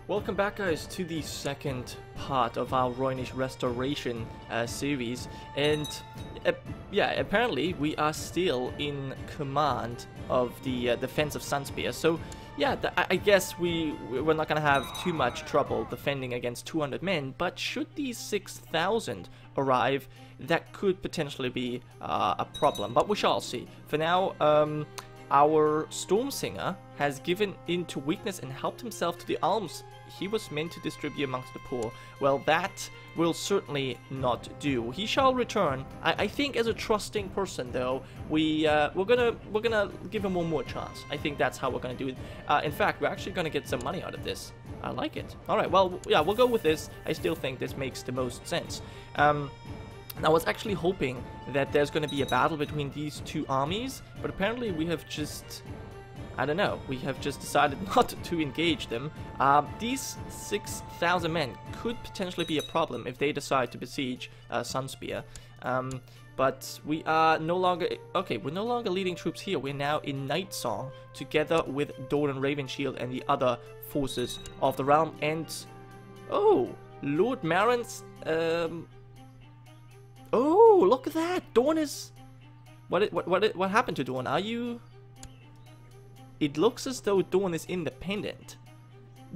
Welcome back, guys, to the second part of our Rhoynish Restoration series, and yeah, apparently we are still in command of the defense of Sunspear. So yeah, I guess we're not gonna have too much trouble defending against 200 men, but should these 6,000 arrive, that could potentially be a problem, but we shall see. For now, our Stormsinger has given in to weakness and helped himself to the alms he was meant to distribute amongst the poor. Well, that will certainly not do. He shall return. I think as a trusting person, though, we're gonna give him one more chance. I think that's how we're gonna do it. In fact, we're actually gonna get some money out of this. I like it. All right, well, yeah, we'll go with this. I still think this makes the most sense. I was actually hoping that there's going to be a battle between these two armies, but apparently we have just, I don't know, we have just decided not to engage them. These 6,000 men could potentially be a problem if they decide to besiege Sunspear. But we are no longer, okay, we're no longer leading troops here. We're now in Night Song together with Dawn and Ravenshield and the other forces of the realm. And, oh, Lord Marin's, oh, look at that! Dawn is... What happened to Dawn? Are you... It looks as though Dawn is independent.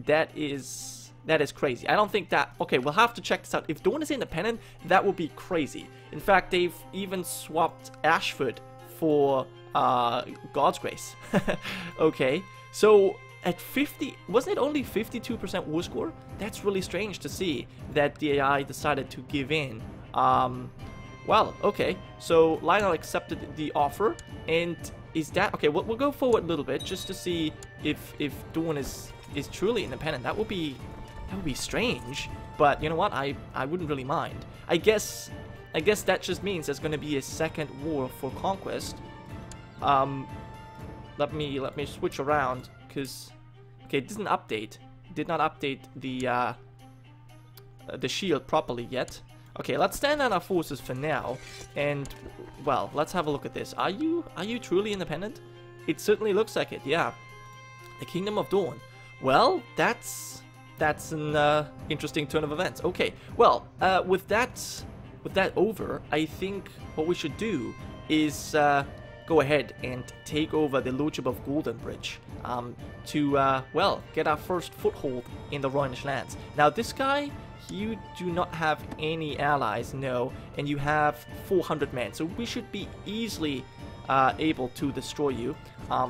That is crazy. I don't think that... Okay, we'll have to check this out. If Dawn is independent, that would be crazy. In fact, they've even swapped Ashford for God's Grace. Okay, so at 50... Wasn't it only 52% war score? That's really strange to see that the AI decided to give in. Well, okay, so Lionel accepted the offer, and is that... Okay, we'll go forward a little bit just to see if Dawn is truly independent. That would be strange, but you know what, I wouldn't really mind. I guess that just means there's going to be a second war for conquest. Let me switch around, because okay, it didn't update. It did not update the shield properly yet. Okay, let's stand on our forces for now, and, well, let's have a look at this. Are you truly independent? It certainly looks like it, yeah. The Kingdom of Dawn. Well, that's an interesting turn of events. Okay, well, with that over, I think what we should do is go ahead and take over the Lordship of Goldenbridge to, well, get our first foothold in the Rhoynish lands. Now, this guy... You do not have any allies, no, and you have 400 men, so we should be easily able to destroy you.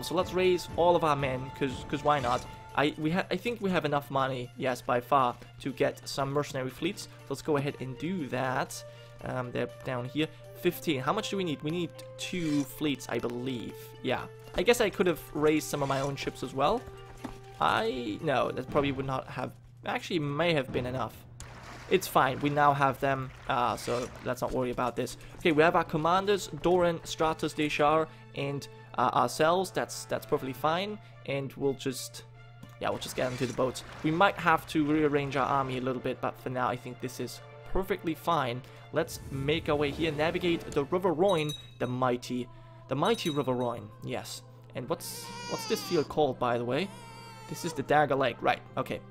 So let's raise all of our men, because why not? I think we have enough money, yes, by far, to get some mercenary fleets. So let's go ahead and do that. They're down here. 15. How much do we need? We need 2 fleets, I believe. Yeah. I guess I could have raised some of my own ships as well. No, that probably would not have... Actually, may have been enough. It's fine, we now have them, so let's not worry about this. Okay, we have our commanders, Doran, Stratus, Deshar, and ourselves. That's perfectly fine, and we'll just get into the boats. We might have to rearrange our army a little bit, but for now I think this is perfectly fine. Let's make our way here, navigate the River Rhoyne, the mighty River Rhoyne, yes. And what's this field called, by the way? This is the Dagger Lake, right, okay.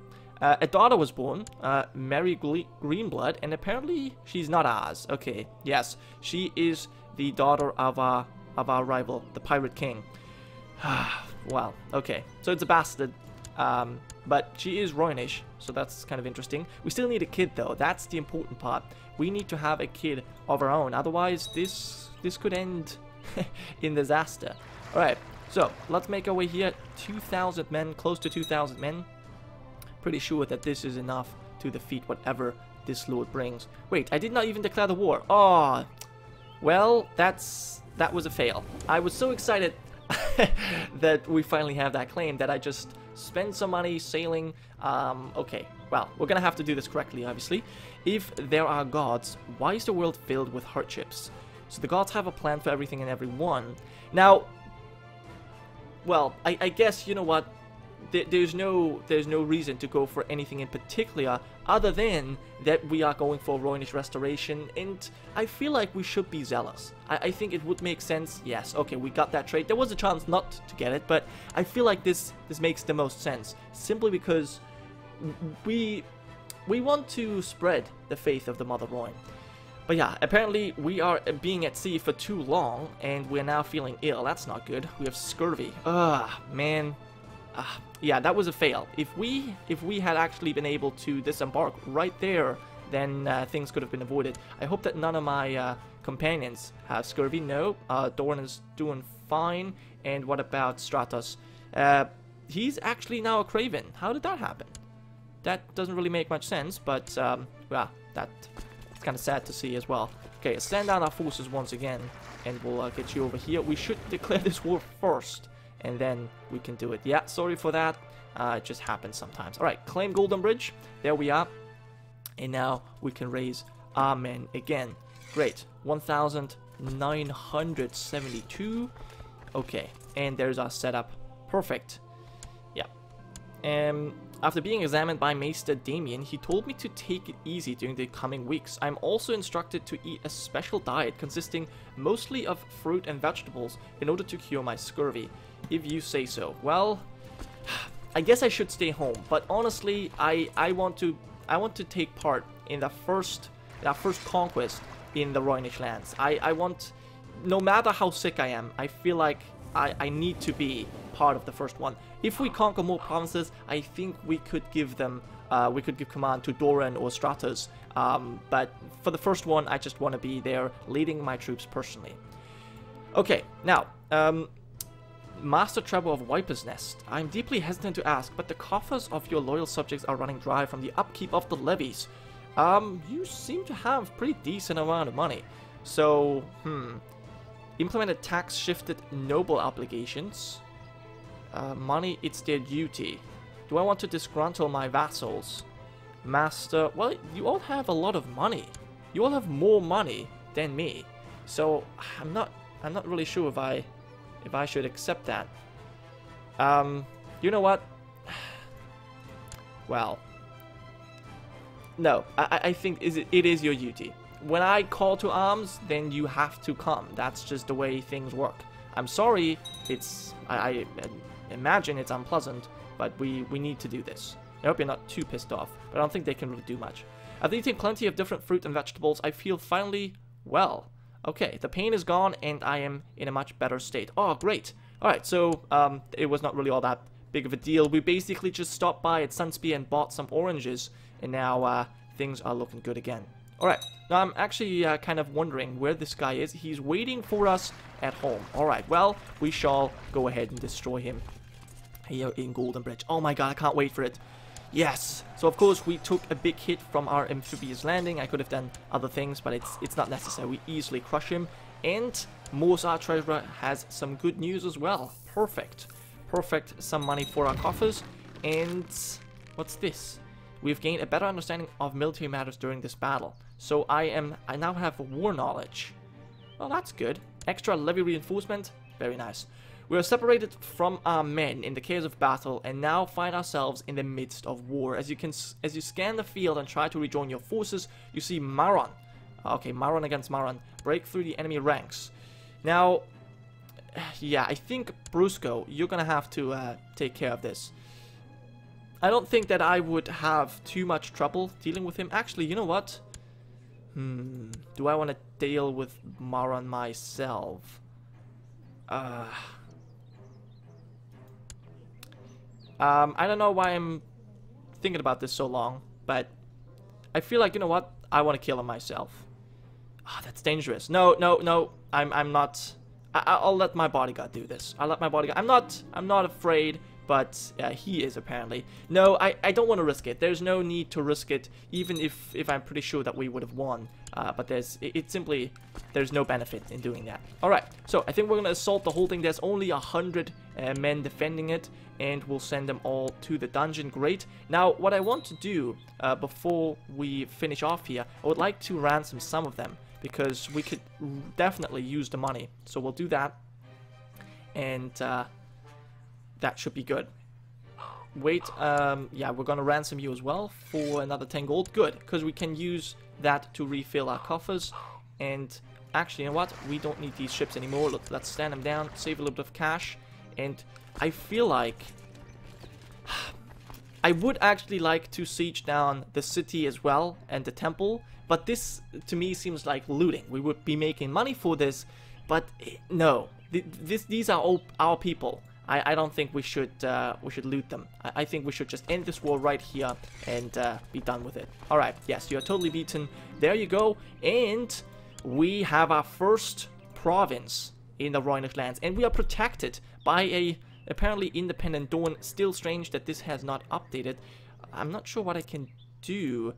A daughter was born, Mary Greenblood, and apparently she's not ours. Okay, yes, she is the daughter of our rival, the Pirate King. Well, okay, so it's a bastard, but she is Rhoynish, so that's kind of interesting. We still need a kid, though. That's the important part. We need to have a kid of our own, otherwise this could end in disaster. All right, so let's make our way here. 2,000 men, close to 2,000 men. Pretty sure that this is enough to defeat whatever this lord brings. Wait, I did not even declare the war. Oh, well, that was a fail. I was so excited that we finally have that claim that I just spent some money sailing. Okay, well, we're gonna have to do this correctly, obviously. If there are gods, why is the world filled with hardships? So the gods have a plan for everything and everyone. Now, well, I guess, you know what? There's no reason to go for anything in particular other than that we are going for Rhoynish Restoration, and I feel like we should be zealous. I think it would make sense. Yes, okay, we got that trade. There was a chance not to get it, but I feel like this makes the most sense, simply because we want to spread the faith of the Mother Rhoyne. But yeah, apparently we are being at sea for too long, and we're now feeling ill. That's not good. We have scurvy. Man. Yeah, that was a fail. If we had actually been able to disembark right there, then things could have been avoided. I hope that none of my companions have scurvy. No, Dorn is doing fine. And what about Stratos? He's actually now a Craven. How did that happen? That doesn't really make much sense, but well, that's kind of sad to see as well. Okay, send down our forces once again, and we'll get you over here. We should declare this war first, and then we can do it. Yeah, sorry for that. It just happens sometimes. Alright, claim Goldenbridge. There we are. And now we can raise our men again. Great. 1,972. Okay, and there's our setup. Perfect. Yeah. After being examined by Maester Damien, he told me to take it easy during the coming weeks. I'm also instructed to eat a special diet consisting mostly of fruit and vegetables in order to cure my scurvy, if you say so. Well, I guess I should stay home, but honestly, I want to take part in that first conquest in the Rhoynish lands. I want, no matter how sick I am, I feel like I need to be part of the first one. If we conquer more provinces, I think we could give them, we could give command to Doran or Stratos. But for the first one, I just want to be there leading my troops personally. Okay, now, Master Trevor of Viper's Nest. I'm deeply hesitant to ask, but the coffers of your loyal subjects are running dry from the upkeep of the levies. You seem to have pretty decent amount of money. So, implemented tax-shifted noble obligations. Money, it's their duty. Do I want to disgruntle my vassals? Master, well, you all have a lot of money. You all have more money than me. So, I'm not really sure if I should accept that. You know what? Well, no, I think it is your duty. When I call to arms, then you have to come. That's just the way things work. I'm sorry, I imagine it's unpleasant, but we need to do this. I hope you're not too pissed off, but I don't think they can really do much. After eating plenty of different fruit and vegetables, I feel finally well. Okay, the pain is gone, and I am in a much better state. Oh, great. Alright, so, it was not really all that big of a deal. We basically just stopped by at Sunspear and bought some oranges, and now, things are looking good again. Alright, now I'm actually kind of wondering where this guy is. He's waiting for us at home. Alright, well, we shall go ahead and destroy him here in Goldenbridge. Oh my god, I can't wait for it. Yes! So of course we took a big hit from our amphibious landing. I could have done other things, but it's not necessary. We easily crush him. And Morse, our treasurer, has some good news as well. Perfect. Perfect. Some money for our coffers. And what's this? We've gained a better understanding of military matters during this battle. So I now have war knowledge. Well, that's good. Extra levy reinforcement. Very nice. We are separated from our men in the chaos of battle and now find ourselves in the midst of war. As you scan the field and try to rejoin your forces, you see Maron. Okay, Maron against Maron. Break through the enemy ranks. Now, yeah, I think Brusco, you're gonna have to take care of this. I don't think that I would have too much trouble dealing with him. Actually, you know what? Do I want to deal with Maron myself? I don't know why I'm thinking about this so long, but I feel like, you know what? I want to kill him myself. Ah, that's dangerous. No, I'm not. I'll let my bodyguard do this. I'll let my bodyguard. I'm not afraid, but he is apparently. No, I don't want to risk it. There's no need to risk it, even if I'm pretty sure that we would have won. But there's no benefit in doing that. Alright, so I think we're going to assault the whole thing. There's only 100 men defending it, and we'll send them all to the dungeon. Great. Now, what I want to do before we finish off here, I would like to ransom some of them, because we could definitely use the money. So we'll do that, and that should be good. Wait, yeah, we're gonna ransom you as well for another 10 gold. Good, because we can use that to refill our coffers. And actually, you know what? We don't need these ships anymore. Let's stand them down, save a little bit of cash. And I feel like I would actually like to siege down the city as well and the temple, but this to me seems like looting. We would be making money for this, but no, these are all our people. I don't think we should loot them. I think we should just end this war right here and be done with it. All right, yes, you're totally beaten. There you go, and we have our first province in the Rhoynish lands, and we are protected by a apparently independent Dawn. Still strange that this has not updated. I'm not sure what I can do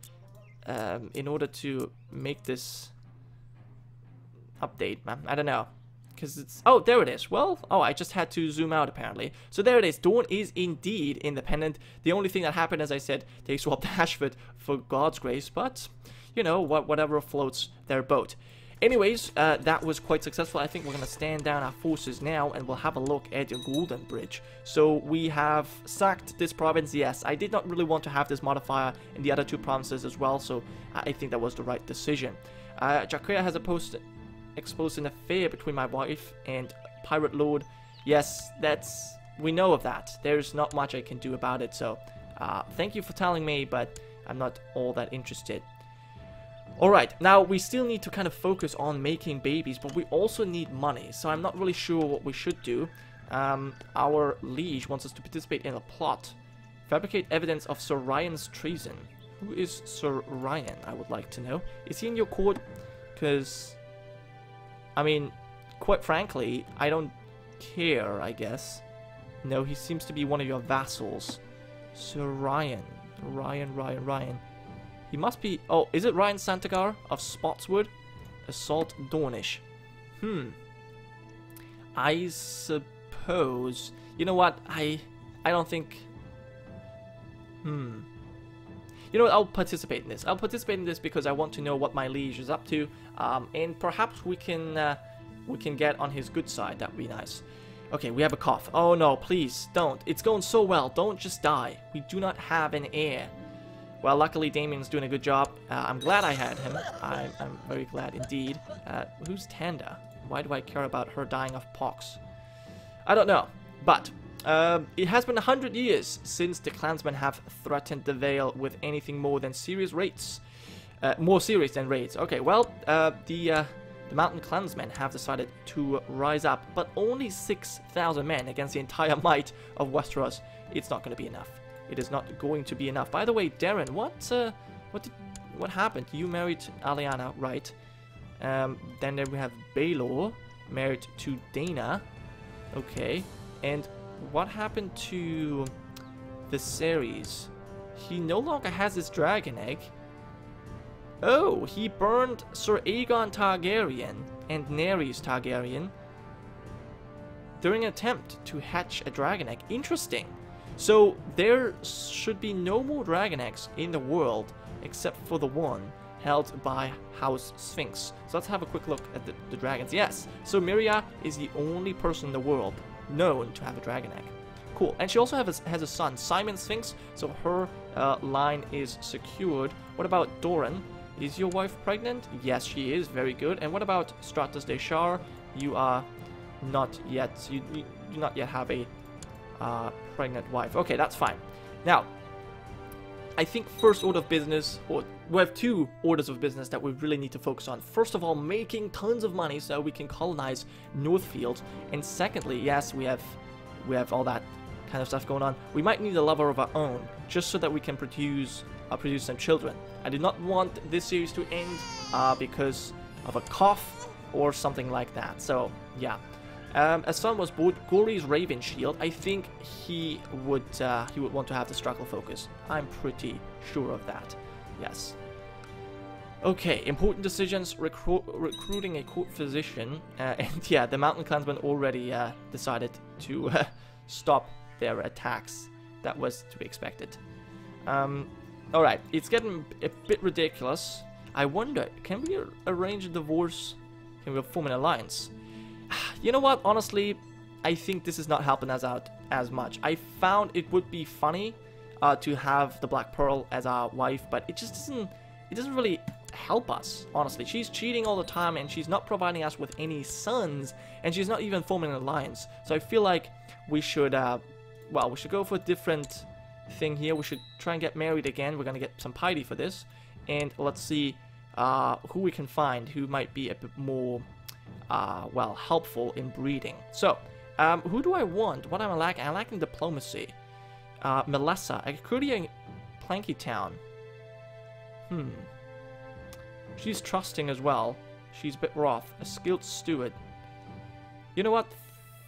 in order to make this update, man. I don't know. Because it's... Oh, there it is. Well, oh, I just had to zoom out, apparently. So there it is. Dawn is indeed independent. The only thing that happened, as I said, they swapped Ashford for God's Grace. But, you know, whatever floats their boat. Anyways, that was quite successful. I think we're going to stand down our forces now, and we'll have a look at Goldenbridge. So we have sacked this province. Yes, I did not really want to have this modifier in the other two provinces as well, so I think that was the right decision. Gironca has exposed an affair between my wife and Pirate Lord. Yes, we know of that. There's not much I can do about it, so thank you for telling me, but I'm not all that interested. Alright, now we still need to kind of focus on making babies, but we also need money, so I'm not really sure what we should do. Our liege wants us to participate in a plot. Fabricate evidence of Sir Ryan's treason. Who is Sir Ryan, I would like to know. Is he in your court? Because, I mean, quite frankly, I don't care, I guess. No, he seems to be one of your vassals. Sir Ryan. Ryan. He must be... Oh, is it Ryan Santagar of Spotswood? Assault Dornish. I suppose... You know what? I don't think... You know what? I'll participate in this. I'll participate in this because I want to know what my liege is up to. And perhaps we can get on his good side. That would be nice. Okay, we have a cough. Oh no, please, don't. It's going so well. Don't just die. We do not have an heir. Well, luckily Damien's doing a good job. I'm glad I had him. I'm very glad indeed. Who's Tanda? Why do I care about her dying of pox? I don't know. But it has been 100 years since the clansmen have threatened the Vale with anything more than serious raids. More serious than raids. Okay, well, the mountain clansmen have decided to rise up, but only 6,000 men against the entire might of Westeros. It's not going to be enough. It is not going to be enough. By the way, Darren, what happened? You married Aliana, right? Then we have Baelor, married to Dana. Okay. And what happened to Viserys? He no longer has his dragon egg. Oh, he burned Sir Aegon Targaryen and Nerys Targaryen during an attempt to hatch a dragon egg. Interesting. So there should be no more dragon eggs in the world except for the one held by House Sphinx. So let's have a quick look at the dragons. Yes, so Miria is the only person in the world known to have a dragon egg. Cool. And she also has a son, Simon Sphinx, so her line is secured. What about Doran? Is your wife pregnant? Yes, she is. Very good. And what about Stratos de Shar? You are not yet. You do not yet have a pregnant wife. Okay, that's fine. Now, I think first order of business, or we have two orders of business that we really need to focus on. First of all, making tons of money so we can colonize Northfield. And secondly, yes, we have all that kind of stuff going on. We might need a lover of our own, just so that we can produce some children. I do not want this series to end because of a cough or something like that. So, yeah. A son was born, Gory's Raven Shield. I think he would want to have the struggle focus. I'm pretty sure of that. Yes. Okay, important decisions. Recruiting a court physician. And yeah, the Mountain Clansmen already decided to stop their attacks. That was to be expected. Alright, it's getting a bit ridiculous. I wonder, can we arrange a divorce? Can we form an alliance? You know what, honestly, I think this is not helping us out as much. I found it would be funny to have the Black Pearl as our wife, but it just doesn't really help us, honestly. She's cheating all the time, and she's not providing us with any sons, and she's not even forming an alliance. So I feel like we should, well, we should go for different thing here. We should try and get married again. We're gonna get some piety for this. And let's see who we can find who might be a bit more, well, helpful in breeding. So, who do I want? What am I lacking? I'm lacking diplomacy. Melissa, a courtier Planky Town. She's trusting as well. She's a bit rough. A skilled steward. You know what?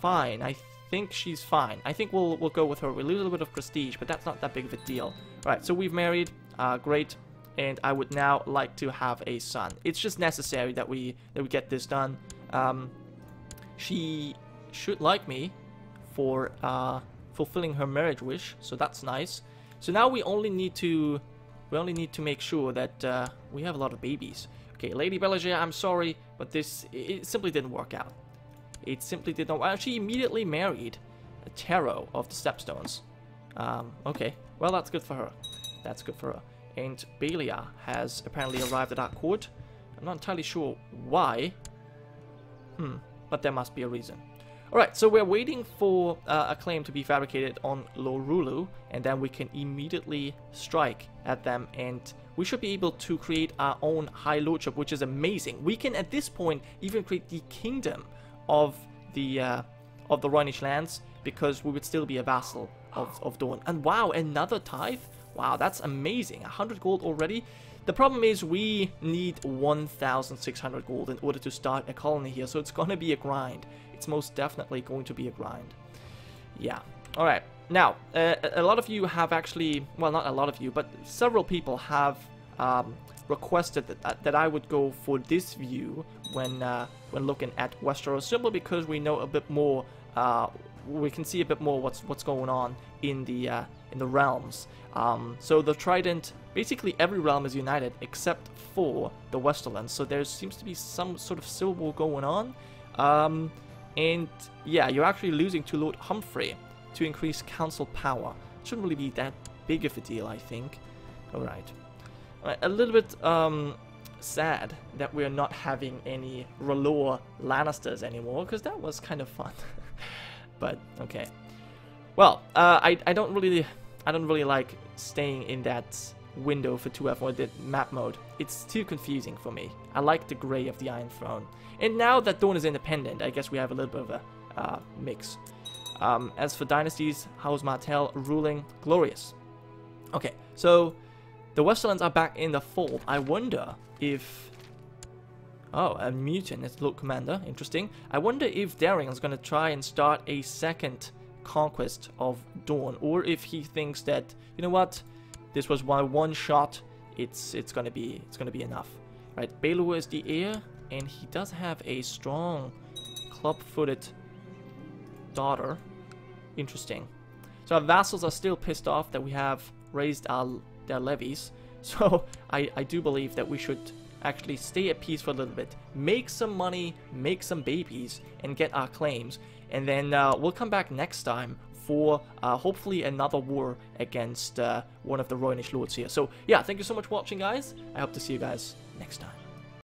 Fine. I think she's fine. I think we'll go with her. We lose a little bit of prestige, but that's not that big of a deal. Right, so we've married. Great. And I would now like to have a son. It's just necessary that we get this done. She should like me for fulfilling her marriage wish, so that's nice. So now we only need to make sure that we have a lot of babies. Okay, Lady Belanger, I'm sorry, but it simply didn't work out. It simply did not. Well, she immediately married a Tarot of the Stepstones. Okay, well that's good for her. That's good for her. And Balia has apparently arrived at our court. I'm not entirely sure why. But there must be a reason. Alright, so we're waiting for a claim to be fabricated on Lorulu, and then we can immediately strike at them, and we should be able to create our own High Lordship, which is amazing. We can, at this point, even create the kingdom of the Rhoynish lands, because we would still be a vassal of Dawn. And wow, another tithe? Wow, that's amazing. 100 gold already. The problem is we need 1,600 gold in order to start a colony here, so it's going to be a grind. It's most definitely going to be a grind. Yeah. Alright. Now, a lot of you have actually, well, not a lot of you, but several people have requested that I would go for this view when looking at Westeros, simply because we know a bit more, we can see a bit more what's going on in the realms. So the Trident, basically every realm is united except for the Westerlands, so there seems to be some sort of civil war going on. And yeah, you're actually losing to Lord Humphrey to increase council power. Shouldn't really be that big of a deal, I think. Alright. A little bit sad that we're not having any R'hllor Lannisters anymore, because that was kind of fun. But okay. Well, I don't really like staying in that window for 2F1, the map mode. It's too confusing for me. I like the grey of the Iron Throne. And now that Dawn is independent, I guess we have a little bit of a mix. As for dynasties, House Martell ruling, glorious. Okay, so the Westerlands are back in the fold. I wonder if... Oh, a mutant as Lord Commander, interesting. I wonder if Daring is going to try and start a second conquest of Dawn, or if he thinks that, you know what, this was one shot, it's gonna be enough. Right, Baelor is the heir, and he does have a strong club-footed daughter. Interesting. So our vassals are still pissed off that we have raised their levies. So I do believe that we should actually stay at peace for a little bit, make some money, make some babies, and get our claims. And then we'll come back next time for hopefully another war against one of the Rhoynish lords here. So yeah, thank you so much for watching, guys. I hope to see you guys next time.